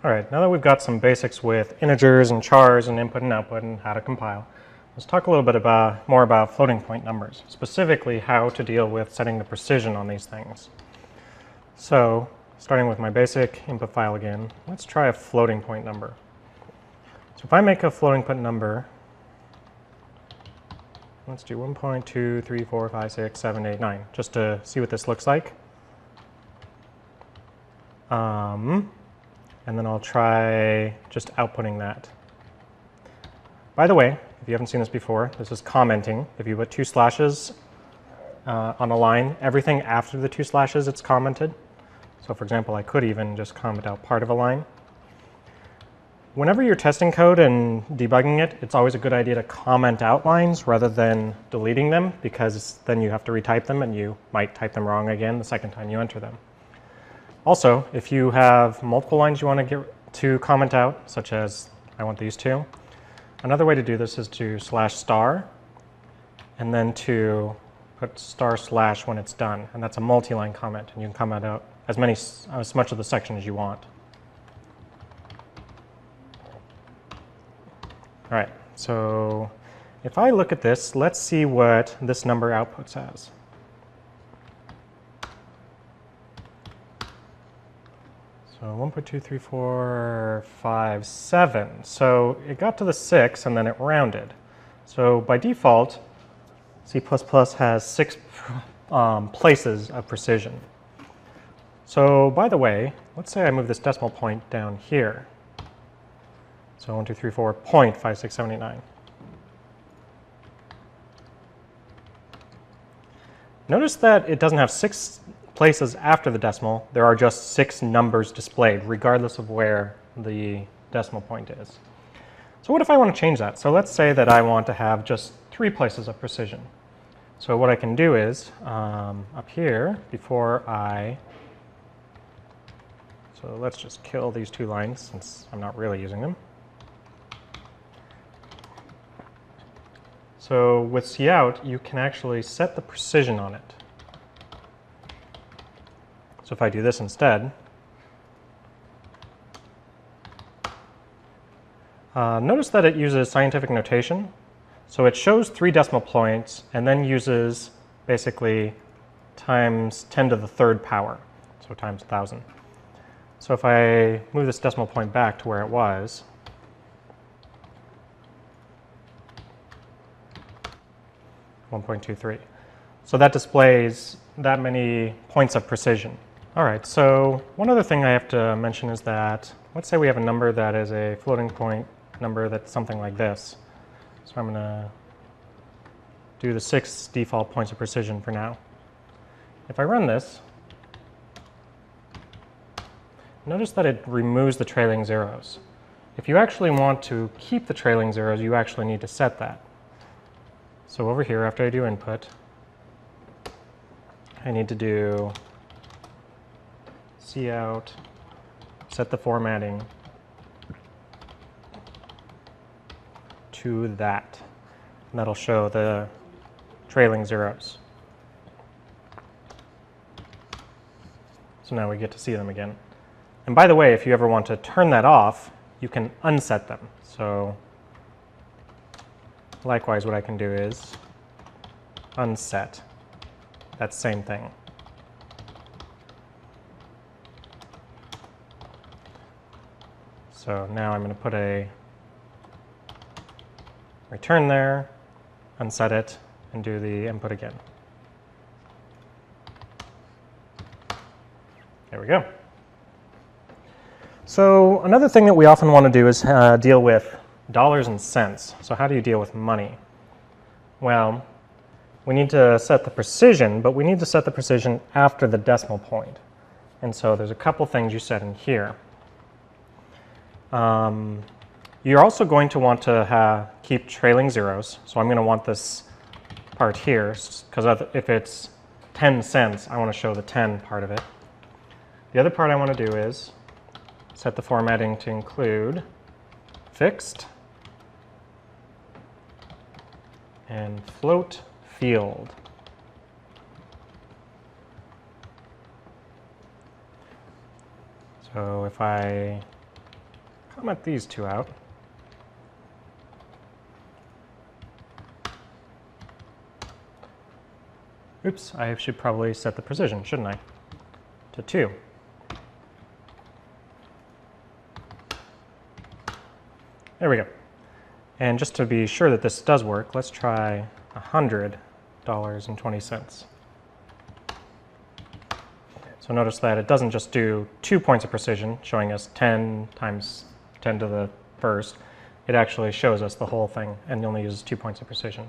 All right, now that we've got some basics with integers and chars and input and output and how to compile, let's talk a little bit more about floating point numbers, specifically how to deal with setting the precision on these things. So, starting with my basic input file again, let's try a floating point number. So if I make a floating point number, let's do 1.2, 3, 4, 5, 6, 7, 8, 9, just to see what this looks like. And then I'll try just outputting that. By the way, if you haven't seen this before, this is commenting. If you put 2 slashes on a line, everything after the 2 slashes, it's commented. So for example, I could even just comment out part of a line. Whenever you're testing code and debugging it, it's always a good idea to comment out lines rather than deleting them, because then you have to retype them and you might type them wrong again the second time you enter them. Also, if you have multiple lines you want to get to comment out, such as I want these two, another way to do this is to /* and then to put */ when it's done, and that's a multi-line comment, and you can comment out as much of the section as you want. All right, so if I look at this, let's see what this number outputs as. So 1.2, 3, 4, 5, 7. So it got to the 6 and then it rounded. So by default, C++ has 6 places of precision. So by the way, let's say I move this decimal point down here. So 1, 2, 3, 4, 0.56789. Notice that it doesn't have 6 places after the decimal. There are just 6 numbers displayed, regardless of where the decimal point is. So what if I want to change that? So let's say that I want to have just 3 places of precision. So what I can do is, up here, so let's just kill these 2 lines since I'm not really using them. So with cout, you can actually set the precision on it. So if I do this instead, notice that it uses scientific notation. So it shows 3 decimal points and then uses basically times 10 to the 3rd power, so times 1,000. So if I move this decimal point back to where it was, .23. So that displays that many points of precision. All right, so one other thing I have to mention is that, let's say we have a number that is a floating point number that's something like this. So I'm going to do the 6 default points of precision for now. If I run this, notice that it removes the trailing zeros. If you actually want to keep the trailing zeros, you actually need to set that. So over here, after I do input, I need to do cout, set the formatting to that. And that'll show the trailing zeros. So now we get to see them again. And by the way, if you ever want to turn that off, you can unset them. So likewise, what I can do is unset that same thing. So now I'm going to put a return there, unset it, and do the input again. There we go. So another thing that we often want to do is deal with dollars and cents. So how do you deal with money? Well, we need to set the precision, but we need to set the precision after the decimal point. And so there's a couple things you set in here. You're also going to want to keep trailing zeros. So I'm going to want this part here, because if it's 10 cents, I want to show the 10 part of it. The other part I want to do is set the formatting to include fixed and float field. So if I comment these two out. Oops, I should probably set the precision, shouldn't I? To 2. There we go. And just to be sure that this does work, let's try $100.20. So notice that it doesn't just do 2 points of precision, showing us 10 times 10 to the first. It actually shows us the whole thing and only uses 2 points of precision.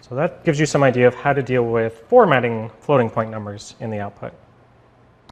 So that gives you some idea of how to deal with formatting floating point numbers in the output.